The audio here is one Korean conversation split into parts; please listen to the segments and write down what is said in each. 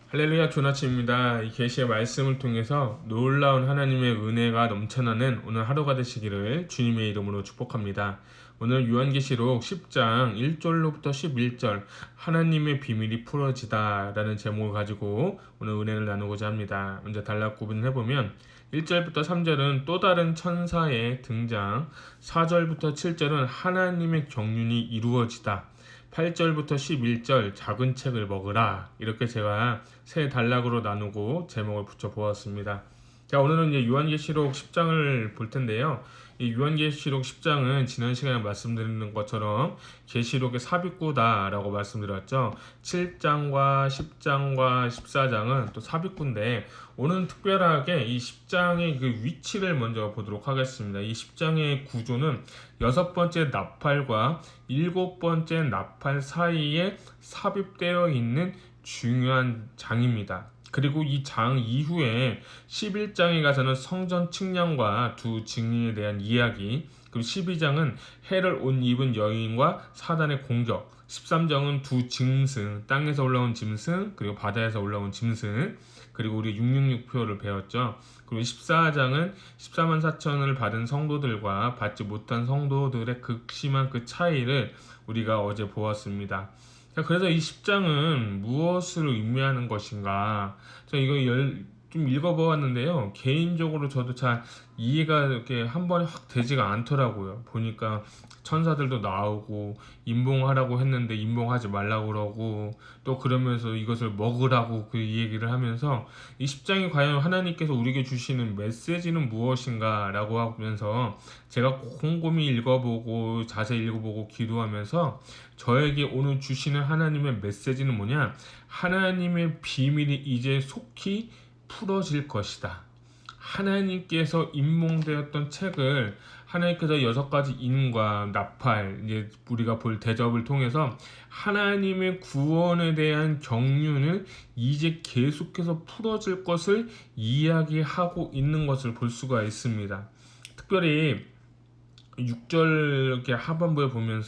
할렐루야, 조나치입니다. 이 계시의 말씀을 통해서 놀라운 하나님의 은혜가 넘쳐나는 오늘 하루가 되시기를 주님의 이름으로 축복합니다. 오늘 요한계시록 10장 1절로부터 11절 하나님의 비밀이 풀어지다 라는 제목을 가지고 오늘 은혜를 나누고자 합니다. 먼저 단락 구분을 해보면 1절부터 3절은 또 다른 천사의 등장, 4절부터 7절은 하나님의 경륜이 이루어지다, 8절부터 11절 작은 책을 먹으라, 이렇게 제가 세 단락으로 나누고 제목을 붙여 보았습니다. 자, 오늘은 이제 요한계시록 10장을 볼 텐데요. 이 요한계시록 10장은 지난 시간에 말씀드린 것처럼 계시록의 삽입구다라고 말씀드렸죠. 7장과 10장과 14장은 또 삽입구인데 오늘은 특별하게 이 10장의 그 위치를 먼저 보도록 하겠습니다. 이 10장의 구조는 6번째 나팔과 7번째 나팔 사이에 삽입되어 있는 중요한 장입니다. 그리고 이 장 이후에 11장에 가서는 성전 측량과 두 증인에 대한 이야기, 그리고 12장은 해를 옷 입은 여인과 사단의 공격, 13장은 두 짐승, 땅에서 올라온 짐승, 그리고 바다에서 올라온 짐승, 그리고 우리 666표를 배웠죠. 그리고 14장은 14만 4천을 받은 성도들과 받지 못한 성도들의 극심한 그 차이를 우리가 어제 보았습니다. 그래서 이 10장은 무엇을 의미하는 것인가? 저 이거 좀 읽어보았는데요. 개인적으로 저도 잘 이해가 이렇게 한 번에 확 되지가 않더라고요. 보니까 천사들도 나오고 임봉하라고 했는데 임봉하지 말라고 그러고 또 그러면서 이것을 먹으라고 그 얘기를 하면서 이 10장이 과연 하나님께서 우리에게 주시는 메시지는 무엇인가 라고 하면서 제가 곰곰이 읽어보고 자세히 읽어보고 기도하면서 저에게 오늘 주시는 하나님의 메시지는 뭐냐? 하나님의 비밀이 이제 속히 풀어질 것이다. 하나님께서 임몽되었던 책을 하나님께서 6가지 인과 나팔, 이제 우리가 볼 대접을 통해서 하나님의 구원에 대한 경륜을 이제 계속해서 풀어질 것을 이야기하고 있는 것을 볼 수가 있습니다. 특별히 6절 이렇게 하반부에 보면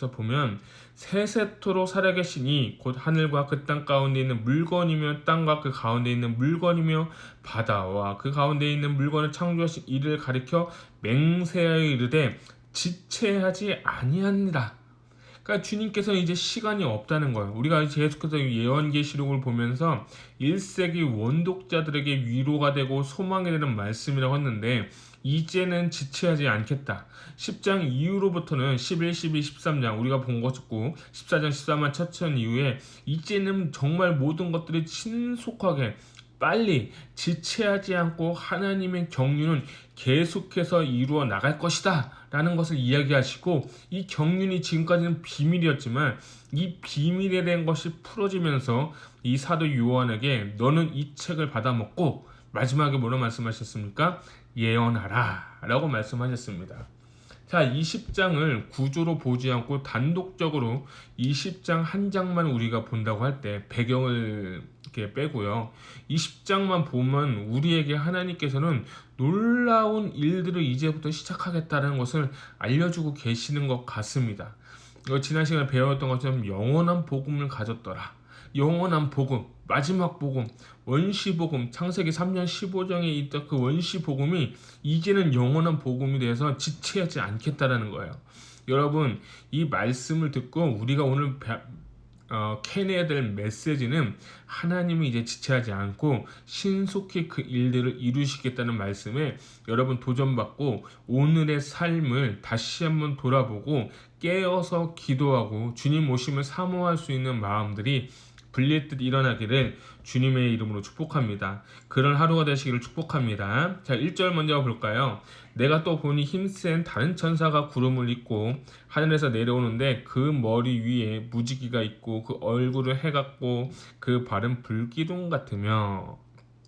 세세토록 살아계시니 곧 하늘과 그 땅 가운데 있는 물건이며 땅과 그 가운데 있는 물건이며 바다와 그 가운데 있는 물건을 창조하신 이를 가리켜 맹세하여 이르되 지체하지 아니합니다. 그러니까 주님께서는 이제 시간이 없다는 거예요. 우리가 계속해서 예언계시록을 보면서 1세기 원독자들에게 위로가 되고 소망이 되는 말씀이라고 했는데 이제는 지체하지 않겠다. 10장 이후로부터는 11, 12, 13장 우리가 본 것이고 14장 14만 4천 이후에 이제는 정말 모든 것들이 신속하게 빨리 지체하지 않고 하나님의 경륜은 계속해서 이루어 나갈 것이다 라는 것을 이야기하시고 이 경륜이 지금까지는 비밀이었지만 이 비밀에 대한 것이 풀어지면서 이 사도 요한에게 너는 이 책을 받아먹고 마지막에 뭐라 말씀하셨습니까? 예언하라 라고 말씀하셨습니다. 자, 20장을 구조로 보지 않고 단독적으로 20장 한 장만 우리가 본다고 할 때 배경을 이렇게 빼고요. 20장만 보면 우리에게 하나님께서는 놀라운 일들을 이제부터 시작하겠다는 것을 알려주고 계시는 것 같습니다. 지난 시간에 배웠던 것처럼 영원한 복음을 가졌더라. 영원한 복음, 마지막 복음, 원시 복음, 창세기 3년 15장에 있던 그 원시 복음이 이제는 영원한 복음이 돼서 지체하지 않겠다라는 거예요. 여러분, 이 말씀을 듣고 우리가 오늘 캐내야 될 메시지는 하나님이 이제 지체하지 않고 신속히 그 일들을 이루시겠다는 말씀에 여러분 도전받고 오늘의 삶을 다시 한번 돌아보고 깨어서 기도하고 주님 오심을 사모할 수 있는 마음들이 불릴 듯 일어나기를 주님의 이름으로 축복합니다. 그런 하루가 되시기를 축복합니다. 자, 1절 먼저 볼까요? 내가 또 보니 힘센 다른 천사가 구름을 입고 하늘에서 내려오는데 그 머리 위에 무지개가 있고 그 얼굴은 해 같고 그 발은 불기둥 같으며.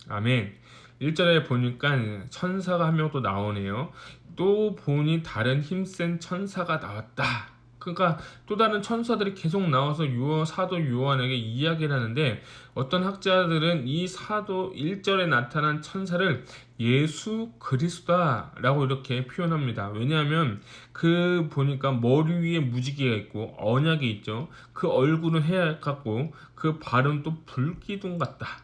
아멘. 1절에 보니까 천사가 한 명 또 나오네요. 또 보니 다른 힘센 천사가 나왔다. 그러니까 또 다른 천사들이 계속 나와서 사도 요한에게 이야기를 하는데 어떤 학자들은 이 사도 1절에 나타난 천사를 예수 그리스도다라고 이렇게 표현합니다. 왜냐하면 그 보니까 머리 위에 무지개가 있고 언약이 있죠. 그 얼굴은 해 같고 그 발은 또 불기둥 같다.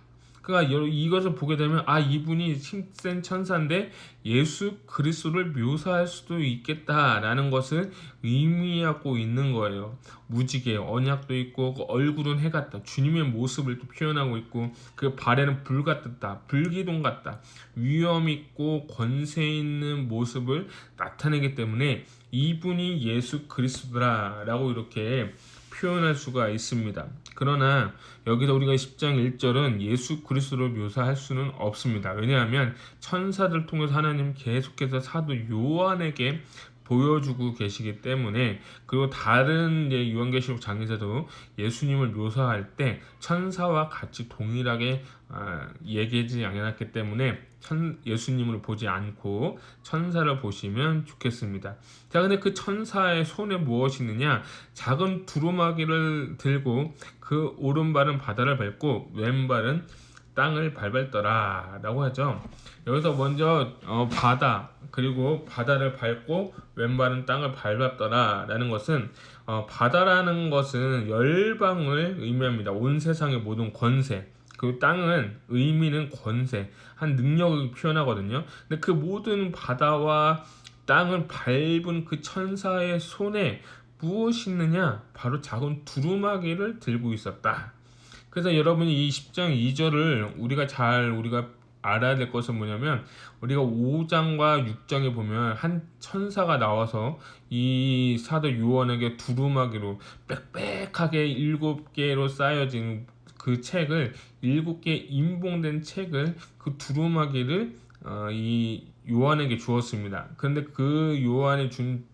그러니까 이것을 보게 되면 이분이 힘센 천사인데 예수 그리스도를 묘사할 수도 있겠다라는 것을 의미하고 있는 거예요. 무지개, 언약도 있고 그 얼굴은 해 같다. 주님의 모습을 또 표현하고 있고 그 발에는 불 같다. 불기둥 같다. 위험 있고 권세 있는 모습을 나타내기 때문에 이분이 예수 그리스도라라고 이렇게 표현할 수가 있습니다. 그러나 여기서 우리가 10장 1절은 예수 그리스도를 묘사할 수는 없습니다. 왜냐하면 천사들 통해서 하나님 계속해서 사도 요한에게 보여주고 계시기 때문에, 그리고 다른 요한계시록 장에서도 예수님을 묘사할 때 천사와 같이 동일하게 얘기하지 않았기 때문에 예수님을 보지 않고 천사를 보시면 좋겠습니다. 자, 근데 그 천사의 손에 무엇이 있느냐? 작은 두루마기를 들고 그 오른발은 바다를 밟고 왼발은 땅을 밟았더라 라고 하죠. 여기서 먼저 바다, 그리고 바다를 밟고 왼발은 땅을 밟았더라 라는 것은 바다라는 것은 열방을 의미합니다. 온 세상의 모든 권세, 그 땅은 의미는 권세, 한 능력을 표현하거든요. 근데 그 모든 바다와 땅을 밟은 그 천사의 손에 무엇이 있느냐? 바로 작은 두루마기를 들고 있었다. 그래서 여러분이 이 10장 2절을 우리가 알아야 될 것은 뭐냐면, 우리가 5장과 6장에 보면 한 천사가 나와서 이 사도 요한에게 두루마기로 빽빽하게 7개로 쌓여진 그 책을, 7개 인봉된 책을, 그 두루마기를 이 요한에게 주었습니다. 그런데 그 요한이 준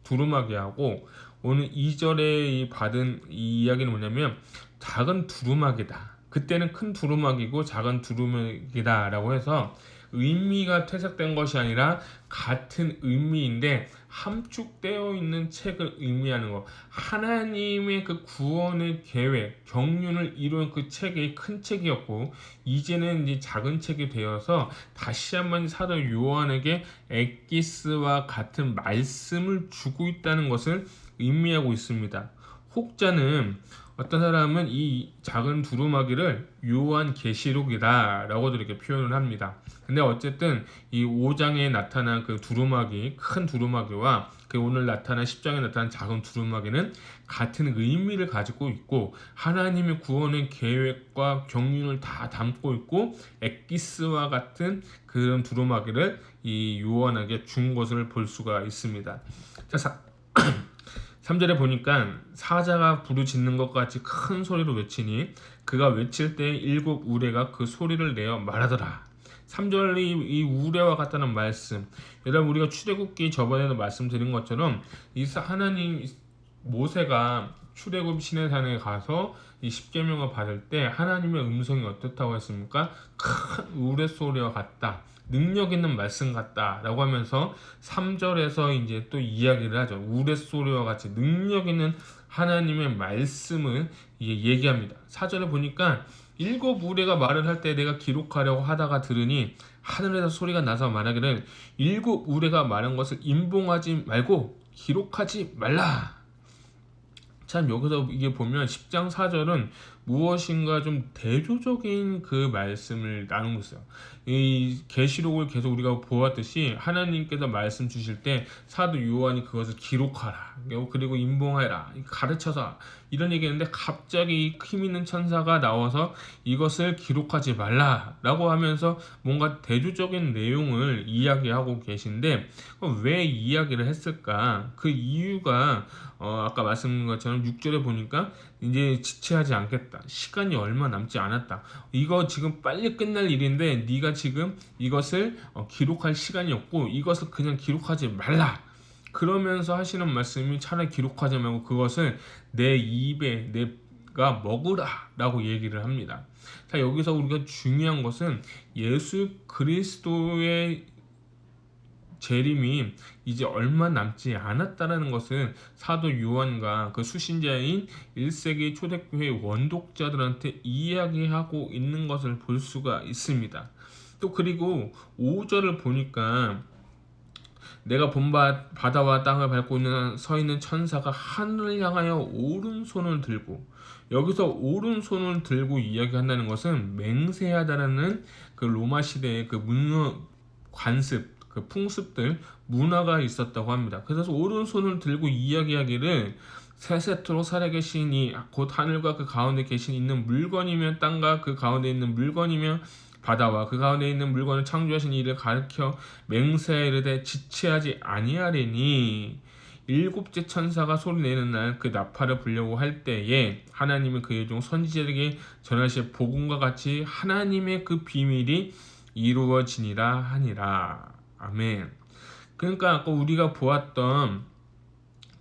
두루마기하고 오늘 2절에 받은 이 이야기는 뭐냐면 작은 두루마기다. 그때는 큰 두루마기고 작은 두루마기다 라고 해서 의미가 퇴색된 것이 아니라 같은 의미인데 함축되어 있는 책을 의미하는 것. 하나님의 그 구원의 계획, 경륜을 이룬 그 책이 큰 책이었고, 이제는 이제 작은 책이 되어서 다시 한번 사도 요한에게 엑기스와 같은 말씀을 주고 있다는 것을 의미하고 있습니다. 혹자는, 어떤 사람은 이 작은 두루마기를 요한계시록이다 라고도 이렇게 표현을 합니다. 근데 어쨌든 이 5장에 나타난 그 두루마기, 큰 두루마기와 그 오늘 나타난 10장에 나타난 작은 두루마기는 같은 의미를 가지고 있고, 하나님의 구원의 계획과 경륜을 다 담고 있고, 엑기스와 같은 그런 두루마기를 이 요한에게 준 것을 볼 수가 있습니다. 자, 3절에 보니까 사자가 부르짖는 것 같이 큰 소리로 외치니 그가 외칠 때 7 우레가 그 소리를 내어 말하더라. 3절이 이 우레와 같다는 말씀, 여러분 우리가 출애굽기 저번에도 말씀드린 것처럼 이 하나님, 모세가 출애굽 시내산에 가서 이 십계명을 받을 때 하나님의 음성이 어떻다고 했습니까? 큰 우레 소리와 같다, 능력 있는 말씀 같다 라고 하면서 3절에서 이제 또 이야기를 하죠. 우레소리와 같이 능력 있는 하나님의 말씀을 얘기합니다. 4절에 보니까 7 우레가 말을 할 때 내가 기록하려고 하다가 들으니 하늘에서 소리가 나서 말하기를 7 우레가 말한 것을 인봉하지 말고 기록하지 말라. 참, 여기서 이게 보면 10장 4절은 무엇인가 좀 대조적인 그 말씀을 나누고 있어요. 이 계시록을 계속 우리가 보았듯이 하나님께서 말씀 주실 때 사도 요한이 그것을 기록하라, 그리고 인봉해라, 가르쳐서 이런 얘기했는데, 갑자기 힘 있는 천사가 나와서 이것을 기록하지 말라라고 하면서 뭔가 대조적인 내용을 이야기하고 계신데, 왜 이야기를 했을까? 그 이유가 아까 말씀드린 것처럼 6절에 보니까 이제 지체하지 않겠다, 시간이 얼마 남지 않았다, 이거 지금 빨리 끝날 일인데 네가 지금 이것을 기록할 시간이 없고 이것을 그냥 기록하지 말라, 그러면서 하시는 말씀이 차라리 기록하지 말고 그것을 내 입에 내가 먹으라 라고 얘기를 합니다. 자, 여기서 우리가 중요한 것은 예수 그리스도의 재림이 이제 얼마 남지 않았다는 것은 사도 요한과 그 수신자인 1세기 초대교회 원독자들한테 이야기하고 있는 것을 볼 수가 있습니다. 또 그리고 5절을 보니까 내가 본 바다와 땅을 밟고 서 있는 천사가 하늘을 향하여 오른손을 들고, 여기서 오른손을 들고 이야기한다는 것은 맹세하다라는 그 로마 시대의 그 문화 관습, 그 풍습들, 문화가 있었다고 합니다. 그래서 오른손을 들고 이야기하기를 세세토록 살아계신 이 곧 하늘과 그 가운데 있는 물건이며 땅과 그 가운데 있는 물건이며 바다와 그 가운데 있는 물건을 창조하신 이를 가르쳐 맹세하여 이르되 지체하지 아니하리니, 일곱째 천사가 소리내는 날 그 나팔을 불려고 할 때에 하나님은 그의 종 선지자에게 전하실 복음과 같이 하나님의 그 비밀이 이루어지니라 하니라. 아멘. 그러니까 아까 우리가 보았던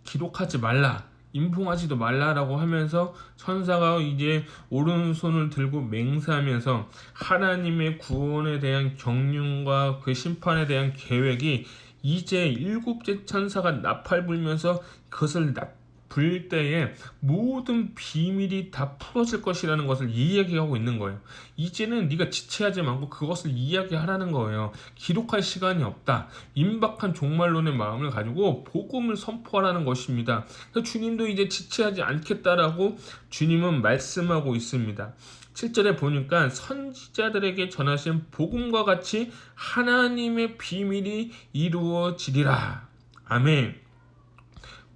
기록하지 말라, 인봉하지도 말라라고 하면서 천사가 이제 오른손을 들고 맹세하면서 하나님의 구원에 대한 경륜과 그 심판에 대한 계획이 이제 일곱째 천사가 나팔 불면서 그것을 불 때에 모든 비밀이 다 풀어질 것이라는 것을 이야기하고 있는 거예요. 이제는 네가 지체하지 말고 그것을 이야기하라는 거예요. 기록할 시간이 없다. 임박한 종말론의 마음을 가지고 복음을 선포하라는 것입니다. 그래서 주님도 이제 지체하지 않겠다라고 주님은 말씀하고 있습니다. 7절에 보니까 선지자들에게 전하신 복음과 같이 하나님의 비밀이 이루어지리라. 아멘.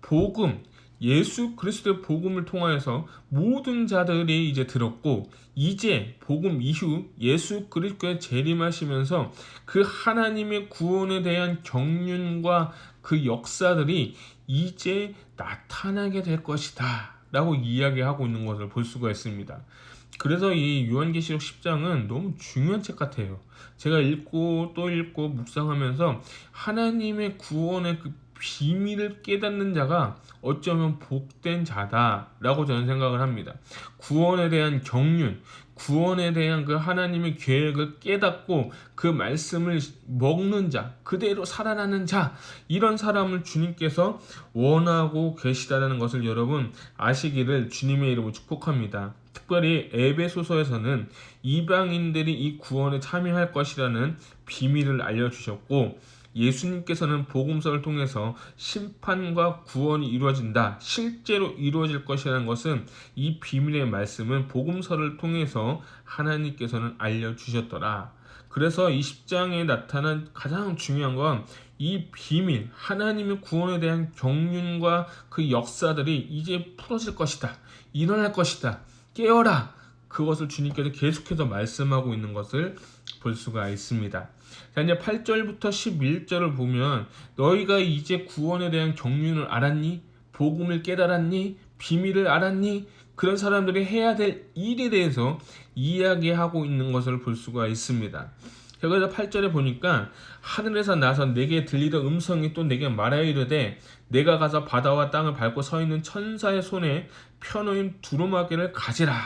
복음, 예수 그리스도의 복음을 통하여서 모든 자들이 이제 들었고, 이제 복음 이후 예수 그리스도의 재림하시면서 그 하나님의 구원에 대한 경륜과 그 역사들이 이제 나타나게 될 것이다 라고 이야기하고 있는 것을 볼 수가 있습니다. 그래서 이 요한계시록 10장은 너무 중요한 책 같아요. 제가 읽고 또 읽고 묵상하면서 하나님의 구원의 그 비밀을 깨닫는 자가 어쩌면 복된 자다라고 저는 생각을 합니다. 구원에 대한 경륜, 구원에 대한 그 하나님의 계획을 깨닫고 그 말씀을 먹는 자, 그대로 살아나는 자, 이런 사람을 주님께서 원하고 계시다는 것을 여러분 아시기를 주님의 이름으로 축복합니다. 특별히 에베소서에서는 이방인들이 이 구원에 참여할 것이라는 비밀을 알려주셨고, 예수님께서는 복음서를 통해서 심판과 구원이 이루어진다, 실제로 이루어질 것이라는 것은 이 비밀의 말씀은 복음서를 통해서 하나님께서는 알려주셨더라. 그래서 이 10장에 나타난 가장 중요한 건 이 비밀, 하나님의 구원에 대한 경륜과 그 역사들이 이제 풀어질 것이다, 일어날 것이다, 깨어라, 그것을 주님께서 계속해서 말씀하고 있는 것을 볼 수가 있습니다. 자, 이제 8절부터 11절을 보면 너희가 이제 구원에 대한 경륜을 알았니? 복음을 깨달았니? 비밀을 알았니? 그런 사람들이 해야 될 일에 대해서 이야기하고 있는 것을 볼 수가 있습니다. 그래서 8절에 보니까 하늘에서 나서 내게 들리던 음성이 또 내게 말하여 이르되 내가 가서 바다와 땅을 밟고 서 있는 천사의 손에 펴놓인 두루마기를 가지라.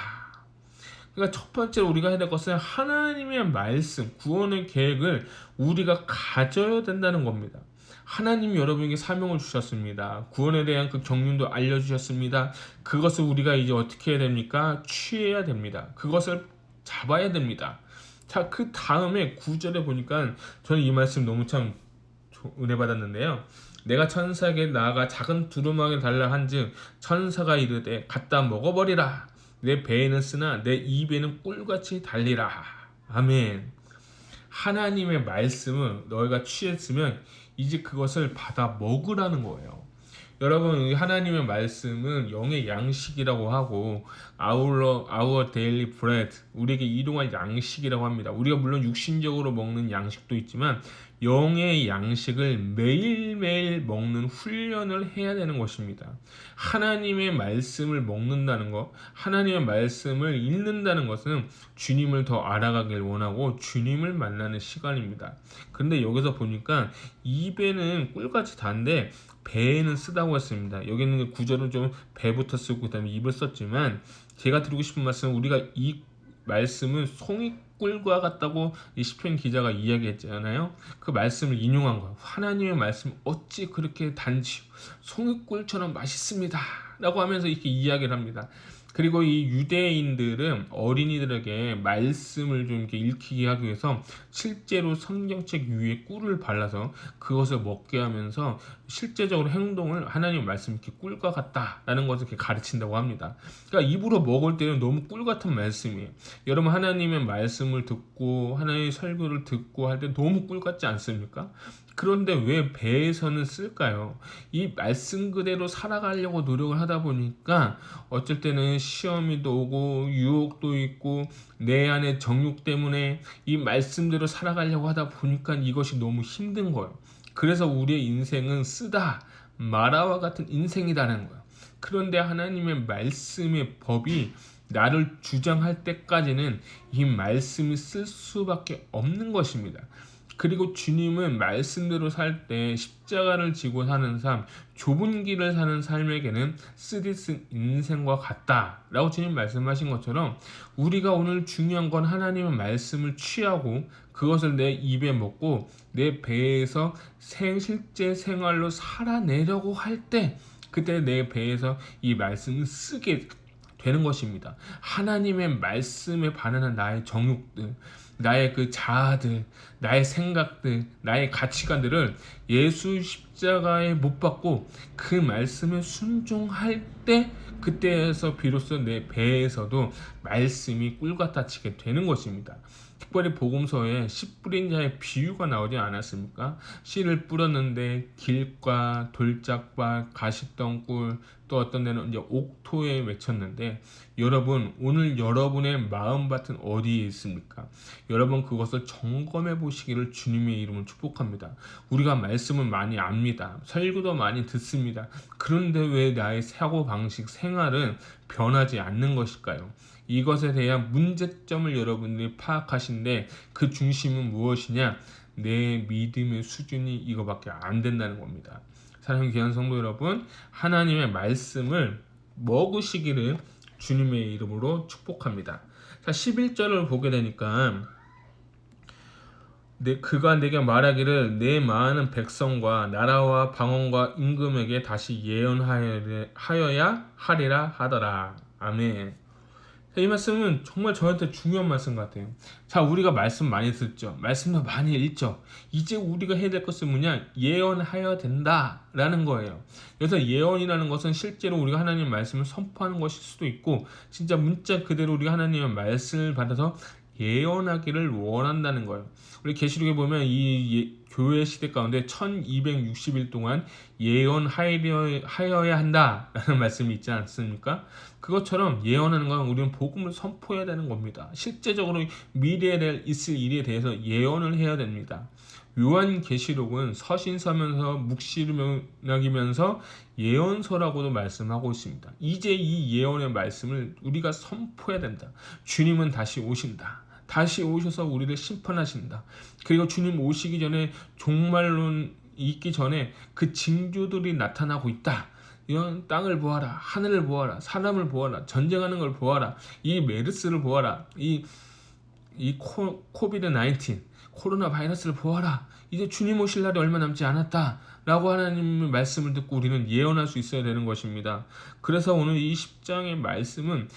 그러니까 첫 번째로 우리가 해야 될 것은 하나님의 말씀, 구원의 계획을 우리가 가져야 된다는 겁니다. 하나님이 여러분에게 사명을 주셨습니다. 구원에 대한 그 경륜도 알려주셨습니다. 그것을 우리가 이제 어떻게 해야 됩니까? 취해야 됩니다. 그것을 잡아야 됩니다. 자, 그 다음에 9절에 보니까 저는 이 말씀 너무 참 은혜 받았는데요. 내가 천사에게 나아가 작은 두루마기를 달라 한즉 천사가 이르되 갖다 먹어버리라. 내 배에는 쓰나 내 입에는 꿀같이 달리라. 아멘. 하나님의 말씀을 너희가 취했으면 이제 그것을 받아 먹으라는 거예요. 여러분, 하나님의 말씀은 영의 양식이라고 하고 our daily bread, 우리에게 일용할 양식이라고 합니다. 우리가 물론 육신적으로 먹는 양식도 있지만 영의 양식을 매일매일 먹는 훈련을 해야 되는 것입니다. 하나님의 말씀을 먹는다는 것, 하나님의 말씀을 읽는다는 것은 주님을 더 알아가길 원하고 주님을 만나는 시간입니다. 그런데 여기서 보니까 입에는 꿀같이 단데 배에는 쓰다고 했습니다. 여기는 구절은 좀 배부터 쓰고 그다음에 입을 썼지만, 제가 드리고 싶은 말씀은 우리가 이 말씀은 송이꿀과 같다고 이 시편 기자가 이야기했잖아요. 그 말씀을 인용한 거예요. 하나님의 말씀 어찌 그렇게 단지 송이꿀처럼 맛있습니다 라고 하면서 이렇게 이야기를 합니다. 그리고 이 유대인들은 어린이들에게 말씀을 좀 이렇게 읽히게 하기 위해서 실제로 성경책 위에 꿀을 발라서 그것을 먹게 하면서 실제적으로 행동을 하나님 말씀 이렇게 꿀과 같다라는 것을 이렇게 가르친다고 합니다. 그러니까 입으로 먹을 때는 너무 꿀 같은 말씀이에요. 여러분 하나님의 말씀을 듣고 하나님의 설교를 듣고 할 때 너무 꿀 같지 않습니까? 그런데 왜 배에서는 쓸까요? 이 말씀 그대로 살아가려고 노력을 하다 보니까 어쩔 때는 시험이도 오고 유혹도 있고 내 안에 정욕 때문에 이 말씀대로 살아가려고 하다 보니까 이것이 너무 힘든 거예요. 그래서 우리의 인생은 쓰다 마라와 같은 인생이라는 거예요. 그런데 하나님의 말씀의 법이 나를 주장할 때까지는 이 말씀이 쓸 수밖에 없는 것입니다. 그리고 주님은 말씀대로 살 때 십자가를 지고 사는 삶, 좁은 길을 사는 삶에게는 쓰디쓴 인생과 같다라고 주님 말씀하신 것처럼 우리가 오늘 중요한 건 하나님의 말씀을 취하고 그것을 내 입에 먹고 내 배에서 실제 생활로 살아내려고 할 때 그때 내 배에서 이 말씀을 쓰게 되는 것입니다. 하나님의 말씀에 반하는 나의 정욕들, 나의 그 자아들, 나의 생각들, 나의 가치관들을 예수 십자가에 못 박고 그 말씀에 순종할 때 그때에서 비로소 내 배에서도 말씀이 꿀같아 치게 되는 것입니다. 특별히 복음서에 씨 뿌린 자의 비유가 나오지 않았습니까? 씨를 뿌렸는데 길과 돌짝밭, 가시덩굴, 또 어떤 데는 이제 옥토에 맺혔는데 여러분 오늘 여러분의 마음밭은 어디에 있습니까? 여러분 그것을 점검해 보시기를 주님의 이름으로 축복합니다. 우리가 말씀을 많이 압니다. 설교도 많이 듣습니다. 그런데 왜 나의 사고방식, 생활은 변하지 않는 것일까요? 이것에 대한 문제점을 여러분들이 파악하신데 그 중심은 무엇이냐? 내 믿음의 수준이 이거밖에 안 된다는 겁니다. 사랑하는 귀한 성도 여러분, 하나님의 말씀을 먹으시기를 주님의 이름으로 축복합니다. 자, 11절을 보게 되니까 그가 내게 말하기를 내 많은 백성과 나라와 방언과 임금에게 다시 예언하여야 하리라 하더라. 아멘. 이 말씀은 정말 저한테 중요한 말씀 같아요. 자, 우리가 말씀 많이 듣죠. 말씀도 많이 읽죠. 이제 우리가 해야 될 것은 뭐냐? 예언하여야 된다라는 거예요. 그래서 예언이라는 것은 실제로 우리가 하나님의 말씀을 선포하는 것일 수도 있고 진짜 문자 그대로 우리가 하나님의 말씀을 받아서 예언하기를 원한다는 거예요. 우리 계시록에 보면 이 교회 시대 가운데 1260일 동안 예언하여야 한다라는 말씀이 있지 않습니까? 그것처럼 예언하는 건 우리는 복음을 선포해야 되는 겁니다. 실제적으로 미래에 있을 일에 대해서 예언을 해야 됩니다. 요한계시록은 서신서면서 묵시록이면서 예언서라고도 말씀하고 있습니다. 이제 이 예언의 말씀을 우리가 선포해야 된다. 주님은 다시 오신다. 다시 오셔서 우리를 심판하신다. 그리고 주님 오시기 전에 종말론 있기 전에 그 징조들이 나타나고 있다. 이런 땅을 보아라, 하늘을 보아라, 사람을 보아라, 전쟁하는 걸 보아라, 이 메르스를 보아라, 이 코비드-19 코로나 바이러스를 보아라. 이제 주님 오실 날이 얼마 남지 않았다 라고 하나님의 말씀을 듣고 우리는 예언할 수 있어야 되는 것입니다. 그래서 오늘 이 10장의 말씀은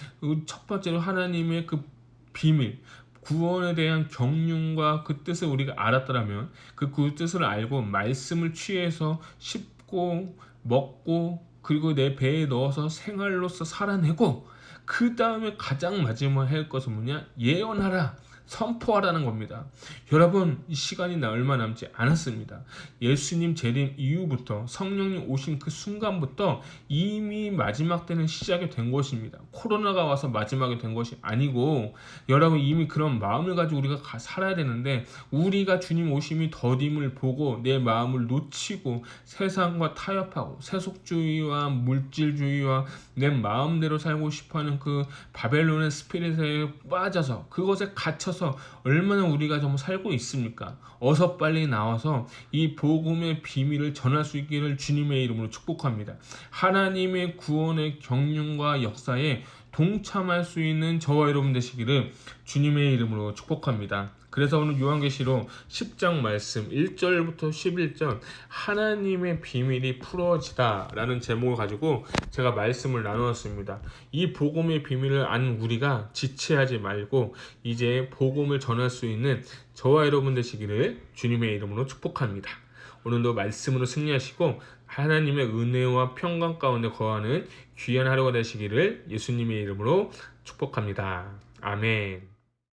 첫 번째로 하나님의 그 비밀, 구원에 대한 경륜과 그 뜻을 우리가 알았더라면 그 뜻을 알고 말씀을 취해서 씹고 먹고 그리고 내 배에 넣어서 생활로서 살아내고 그 다음에 가장 마지막에 할 것은 뭐냐? 예언하라. 선포하라는 겁니다. 여러분 이 시간이 얼마 남지 않았습니다. 예수님 재림 이후부터 성령님 오신 그 순간부터 이미 마지막 때는 시작이 된 것입니다. 코로나가 와서 마지막이 된 것이 아니고 여러분 이미 그런 마음을 가지고 우리가 살아야 되는데 우리가 주님 오심이 더딤을 보고 내 마음을 놓치고 세상과 타협하고 세속주의와 물질주의와 내 마음대로 살고 싶어하는 그 바벨론의 스피릿에 빠져서 그것에 갇혀서 얼마나 우리가 정말 살고 있습니까? 어서 빨리 나와서 이 복음의 비밀을 전할 수 있기를 주님의 이름으로 축복합니다. 하나님의 구원의 경륜과 역사에 동참할 수 있는 저와 여러분 되시기를 주님의 이름으로 축복합니다. 그래서 오늘 요한계시록 10장 말씀 1절부터 11절 하나님의 비밀이 풀어지다 라는 제목을 가지고 제가 말씀을 나누었습니다. 이 복음의 비밀을 아는 우리가 지체하지 말고 이제 복음을 전할 수 있는 저와 여러분 되시기를 주님의 이름으로 축복합니다. 오늘도 말씀으로 승리하시고 하나님의 은혜와 평강 가운데 거하는 귀한 하루가 되시기를 예수님의 이름으로 축복합니다. 아멘.